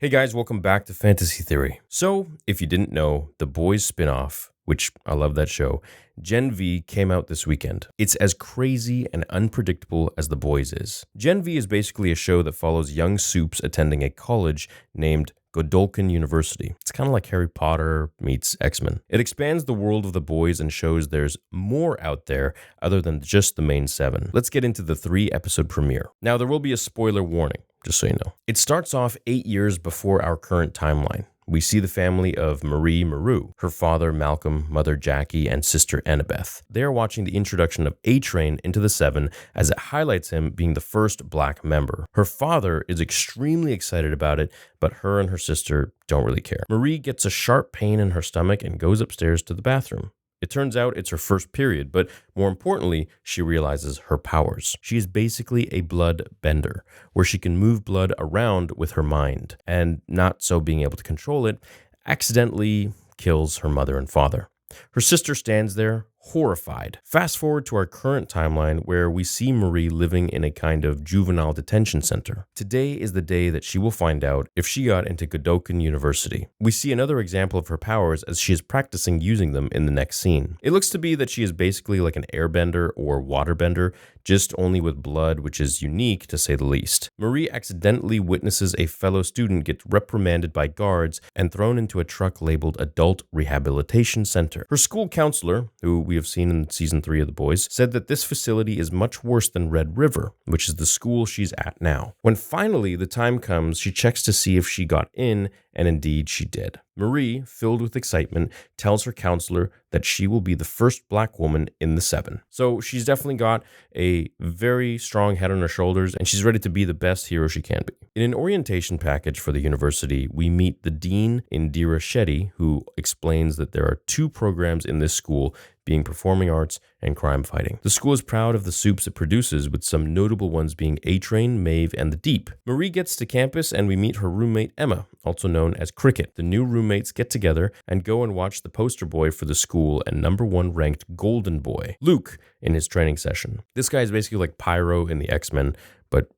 Hey guys, welcome back to Fantasy Theory. So, if you didn't know, The Boys spin-off, which I love that show, Gen V came out this weekend. It's as crazy and unpredictable as The Boys is. Gen V is basically a show that follows young supes attending a college named Godolphin University. It's kind of like Harry Potter meets X-Men. It expands the world of The Boys and shows there's more out there other than just the main 7. Let's get into the 3-episode premiere. Now, there will be a spoiler warning, just so you know. It starts off 8 years before our current timeline. We see the family of Marie Maru, her father Malcolm, mother Jackie, and sister Annabeth. They are watching the introduction of A-Train into the 7 as it highlights him being the first black member. Her father is extremely excited about it, but her and her sister don't really care. Marie gets a sharp pain in her stomach and goes upstairs to the bathroom. It turns out it's her first period, but more importantly, she realizes her powers. She is basically a blood bender, where she can move blood around with her mind, and not so being able to control it, accidentally kills her mother and father. Her sister stands there, horrified. Fast forward to our current timeline where we see Marie living in a kind of juvenile detention center. Today is the day that she will find out if she got into Godolphin University. We see another example of her powers as she is practicing using them in the next scene. It looks to be that she is basically like an airbender or waterbender, just only with blood, which is unique to say the least. Marie accidentally witnesses a fellow student get reprimanded by guards and thrown into a truck labeled Adult Rehabilitation Center. Her school counselor, who we have seen in season 3 of The Boys, said that this facility is much worse than Red River, which is the school she's at now. When finally the time comes, she checks to see if she got in, and indeed she did. Marie, filled with excitement, tells her counselor that she will be the first black woman in the 7. So she's definitely got a very strong head on her shoulders, and she's ready to be the best hero she can be. In an orientation package for the university, we meet the dean, Indira Shetty, who explains that there are 2 programs in this school, being performing arts and crime fighting. The school is proud of the soups it produces, with some notable ones being A-Train, Maeve, and The Deep. Marie gets to campus and we meet her roommate Emma, also known as Cricket. The new roommates get together and go and watch the poster boy for the school and number 1 ranked Golden Boy, Luke, in his training session. This guy is basically like Pyro in the X-Men, but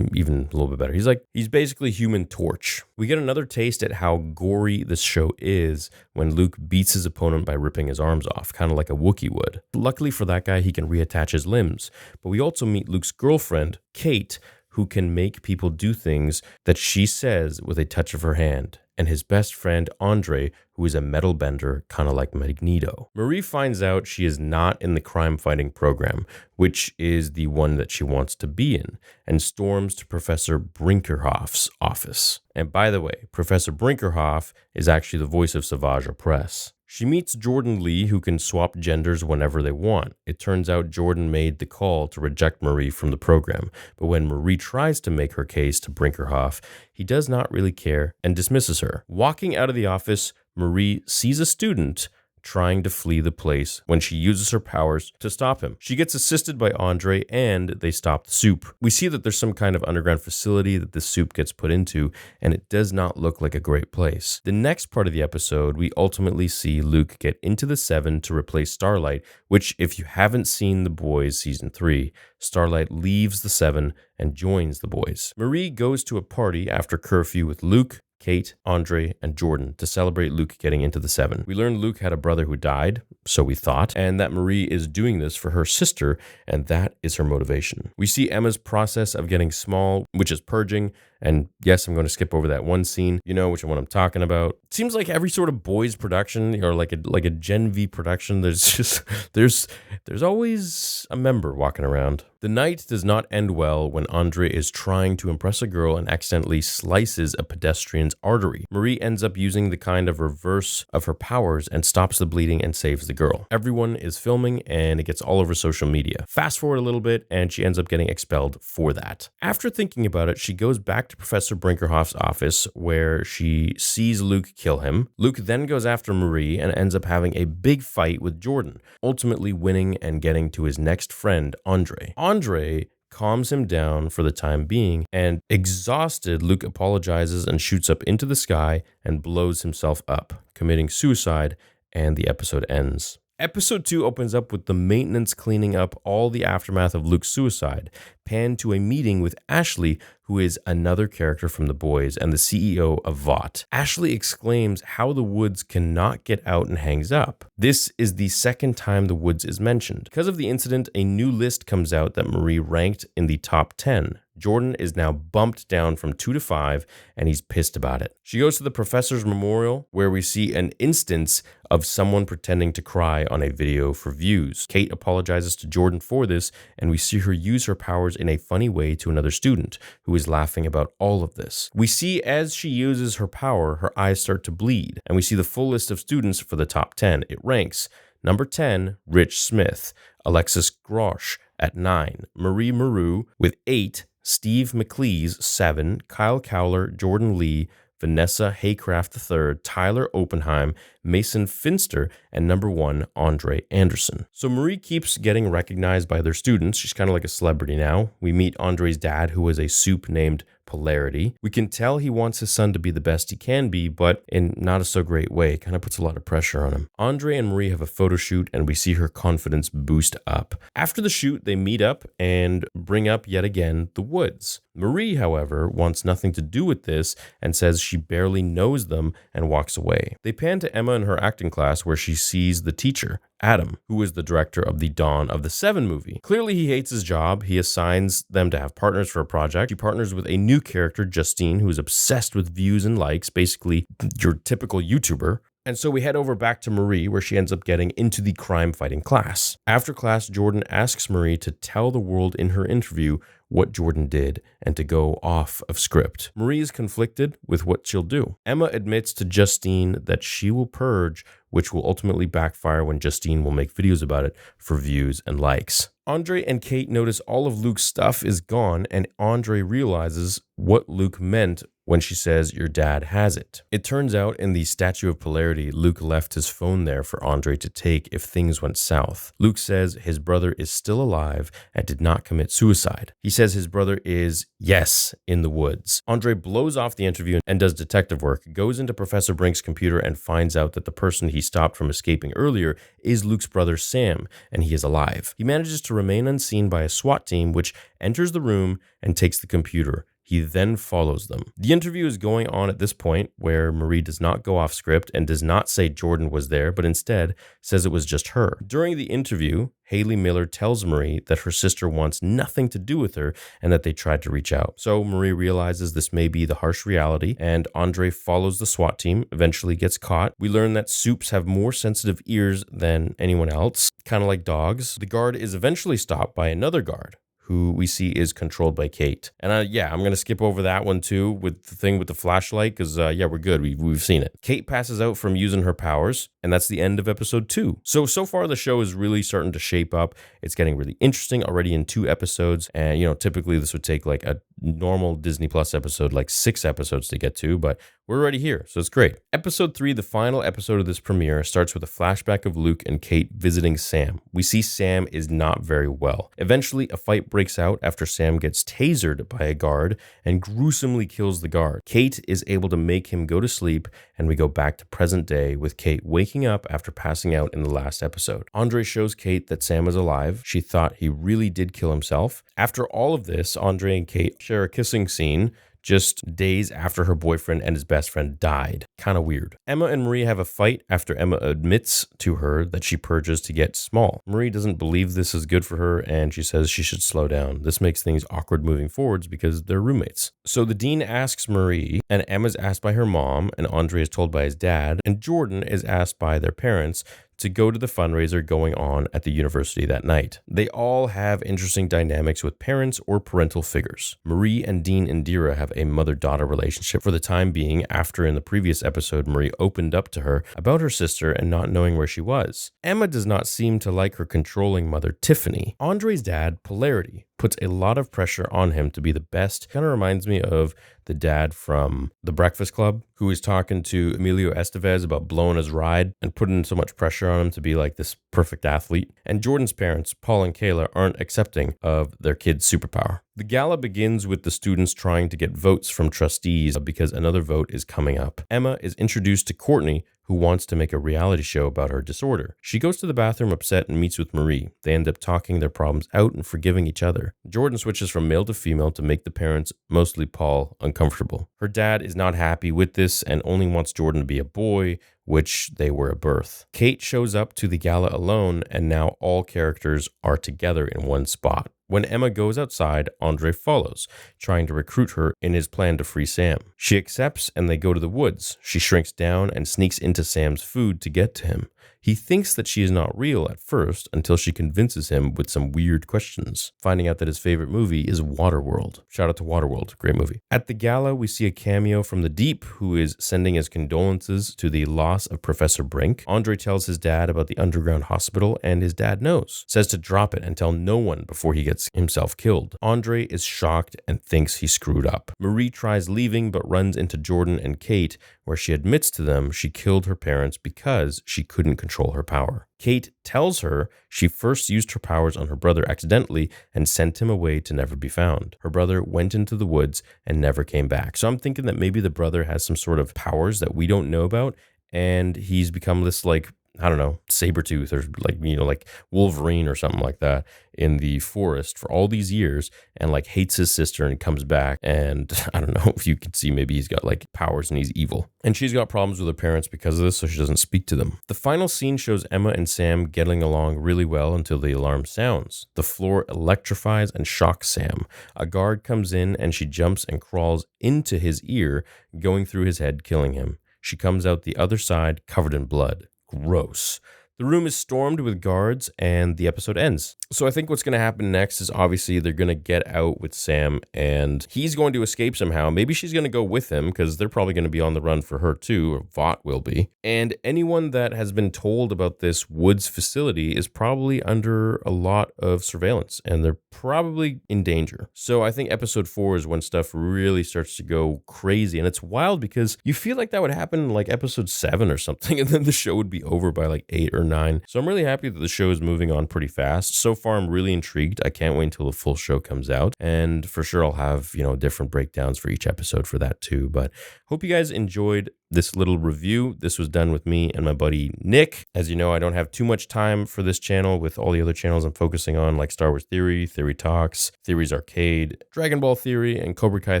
even a little bit better. He's basically Human Torch. We get another taste at how gory this show is when Luke beats his opponent by ripping his arms off, kind of like a Wookiee would. Luckily for that guy, he can reattach his limbs. But we also meet Luke's girlfriend, Kate, who can make people do things that she says with a touch of her hand, and his best friend, Andre, who is a metal bender, kind of like Magneto. Marie finds out she is not in the crime-fighting program, which is the one that she wants to be in, and storms to Professor Brinkerhoff's office. And by the way, Professor Brinkerhoff is actually the voice of Savage Opress. She meets Jordan Lee, who can swap genders whenever they want. It turns out Jordan made the call to reject Marie from the program, but when Marie tries to make her case to Brinkerhoff, he does not really care and dismisses her. Walking out of the office, Marie sees a student trying to flee the place when she uses her powers to stop him. She gets assisted by Andre and they stop the soup. We see that there's some kind of underground facility that the soup gets put into, and it does not look like a great place. The next part of the episode, we ultimately see Luke get into the 7 to replace Starlight, which if you haven't seen The Boys season 3, Starlight leaves the 7 and joins the Boys. Marie goes to a party after curfew with Luke, Kate, Andre, and Jordan to celebrate Luke getting into the 7. We learned Luke had a brother who died, so we thought, and that Marie is doing this for her sister, and that is her motivation. We see Emma's process of getting small, which is purging, and yes, I'm going to skip over that one scene, you know which one I'm talking about. It seems like every sort of Boys production, or like a Gen V production, there's always a member walking around. The night does not end well when Andre is trying to impress a girl and accidentally slices a pedestrian's artery. Marie ends up using the kind of reverse of her powers and stops the bleeding and saves the girl. Everyone is filming and it gets all over social media. Fast forward a little bit and she ends up getting expelled for that. After thinking about it, she goes back to Professor Brinkerhoff's office where she sees Luke kill him. Luke then goes after Marie and ends up having a big fight with Jordan, ultimately winning and getting to his next friend, Andre. Andre calms him down for the time being, and exhausted, Luke apologizes and shoots up into the sky and blows himself up, committing suicide, and the episode ends. Episode 2 opens up with the maintenance cleaning up all the aftermath of Luke's suicide, panned to a meeting with Ashley, who is another character from The Boys and the CEO of Vought. Ashley exclaims how the Woods cannot get out and hangs up. This is the second time the Woods is mentioned. Because of the incident, a new list comes out that Marie ranked in the top 10. Jordan is now bumped down from 2 to 5, and he's pissed about it. She goes to the professor's memorial, where we see an instance of someone pretending to cry on a video for views. Kate apologizes to Jordan for this, and we see her use her powers in a funny way to another student, who is laughing about all of this. We see as she uses her power, her eyes start to bleed, and we see the full list of students for the top 10. It ranks number 10, Rich Smith, Alexis Grosh at 9, Marie Maru with 8, Steve McLeese, 7, Kyle Cowler, Jordan Lee, Vanessa Haycraft III, Tyler Oppenheim, Mason Finster, and number 1, Andre Anderson. So Marie keeps getting recognized by their students. She's kind of like a celebrity now. We meet Andre's dad, who is a soup named Polarity. We can tell he wants his son to be the best he can be, but in not a so great way. It kind of puts a lot of pressure on him. Andre and Marie have a photo shoot, and we see her confidence boost up. After the shoot, they meet up and bring up yet again the Woods. Marie, however, wants nothing to do with this and says she barely knows them and walks away. They pan to Emma in her acting class, where she sees the teacher, Adam, who is the director of the Dawn of the Seven movie. Clearly, he hates his job. He assigns them to have partners for a project. He partners with a new character, Justine, who is obsessed with views and likes, basically your typical YouTuber. And so we head over back to Marie, where she ends up getting into the crime-fighting class. After class, Jordan asks Marie to tell the world in her interview what Jordan did and to go off of script. Marie is conflicted with what she'll do. Emma admits to Justine that she will purge, which will ultimately backfire when Justine will make videos about it for views and likes. Andre and Kate notice all of Luke's stuff is gone, and Andre realizes what Luke meant when she says, "Your dad has it." It turns out in the Statue of Polarity, Luke left his phone there for Andre to take if things went south. Luke says his brother is still alive and did not commit suicide. He says his brother is, yes, in the woods. Andre blows off the interview and does detective work, goes into Professor Brink's computer and finds out that the person he stopped from escaping earlier is Luke's brother Sam, and he is alive. He manages to remain unseen by a SWAT team, which enters the room and takes the computer. He then follows them. The interview is going on at this point, where Marie does not go off script and does not say Jordan was there, but instead says it was just her. During the interview, Haley Miller tells Marie that her sister wants nothing to do with her and that they tried to reach out. So Marie realizes this may be the harsh reality, and Andre follows the SWAT team, eventually gets caught. We learn that soups have more sensitive ears than anyone else, kind of like dogs. The guard is eventually stopped by another guard, who we see is controlled by Kate. And I'm going to skip over that one too, with the thing with the flashlight, because we're good. We've seen it. Kate passes out from using her powers, and that's the end of episode 2. So far the show is really starting to shape up. It's getting really interesting already in 2 episodes. And, typically this would take like a normal Disney Plus episode, like 6 episodes to get to, but we're already here, so it's great. Episode 3, the final episode of this premiere, starts with a flashback of Luke and Kate visiting Sam. We see Sam is not very well. Eventually, a fight breaks out after Sam gets tasered by a guard and gruesomely kills the guard. Kate is able to make him go to sleep, and we go back to present day with Kate waking up after passing out in the last episode. Andre shows Kate that Sam is alive. She thought he really did kill himself. After all of this, Andre and Kate share a kissing scene just days after her boyfriend and his best friend died. Kind of weird. Emma and Marie have a fight after Emma admits to her that she purges to get small. Marie doesn't believe this is good for her, and she says she should slow down. This makes things awkward moving forwards because they're roommates. So the dean asks Marie, and Emma's asked by her mom, and Andre is told by his dad, and Jordan is asked by their parents to go to the fundraiser going on at the university that night. They all have interesting dynamics with parents or parental figures. Marie and Dean Indira have a mother-daughter relationship for the time being, after in the previous episode Marie opened up to her about her sister and not knowing where she was. Emma does not seem to like her controlling mother Tiffany. Andre's dad, Polarity, puts a lot of pressure on him to be the best. Kind of reminds me of the dad from The Breakfast Club, who is talking to Emilio Estevez about blowing his ride and putting so much pressure on him to be like this perfect athlete. And Jordan's parents, Paul and Kayla, aren't accepting of their kid's superpower. The gala begins with the students trying to get votes from trustees because another vote is coming up. Emma is introduced to Courtney, who wants to make a reality show about her disorder. She goes to the bathroom upset and meets with Marie. They end up talking their problems out and forgiving each other. Jordan switches from male to female to make the parents, mostly Paul, uncomfortable. Her dad is not happy with this and only wants Jordan to be a boy, which they were at birth. Kate shows up to the gala alone, and now all characters are together in one spot. When Emma goes outside, Andre follows, trying to recruit her in his plan to free Sam. She accepts and they go to the woods. She shrinks down and sneaks into Sam's food to get to him. He thinks that she is not real at first until she convinces him with some weird questions, finding out that his favorite movie is Waterworld. Shout out to Waterworld, great movie. At the gala, we see a cameo from the Deep, who is sending his condolences to the loss of Professor Brink. Andre tells his dad about the underground hospital, and his dad knows. Says to drop it and tell no one before he gets himself killed. Andre is shocked and thinks he screwed up. Marie tries leaving but runs into Jordan and Kate, where she admits to them she killed her parents because she couldn't control her power. Kate tells her she first used her powers on her brother accidentally and sent him away to never be found. Her brother went into the woods and never came back. So I'm thinking that maybe the brother has some sort of powers that we don't know about, and he's become this, like, I don't know, Sabretooth or like Wolverine or something like that in the forest for all these years, and like hates his sister and comes back. And I don't know if you can see, maybe he's got like powers and he's evil. And she's got problems with her parents because of this, so she doesn't speak to them. The final scene shows Emma and Sam getting along really well until the alarm sounds. The floor electrifies and shocks Sam. A guard comes in and she jumps and crawls into his ear, going through his head, killing him. She comes out the other side covered in blood. Gross. The room is stormed with guards and the episode ends. So I think what's going to happen next is obviously they're going to get out with Sam and he's going to escape somehow. Maybe she's going to go with him because they're probably going to be on the run for her too, or Vought will be. And anyone that has been told about this woods facility is probably under a lot of surveillance and they're probably in danger. So I think episode 4 is when stuff really starts to go crazy. And it's wild because you feel like that would happen in like episode 7 or something, and then the show would be over by like 8 or 9. So I'm really happy that the show is moving on pretty fast. So far, I'm really intrigued. I can't wait until the full show comes out. And for sure, I'll have, different breakdowns for each episode for that too. But hope you guys enjoyed this little review. This was done with me and my buddy Nick. As you know, I don't have too much time for this channel with all the other channels I'm focusing on, like Star Wars Theory, Theory Talks, Theories Arcade, Dragon Ball Theory, and Cobra Kai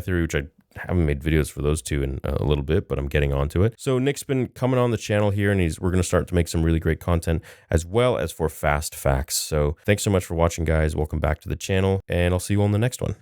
Theory, which I haven't made videos for those two in a little bit, but I'm getting onto it. So Nick's been coming on the channel here, and we're going to start to make some really great content as well as for fast facts. So thanks so much for watching, guys. Welcome back to the channel, and I'll see you on the next one.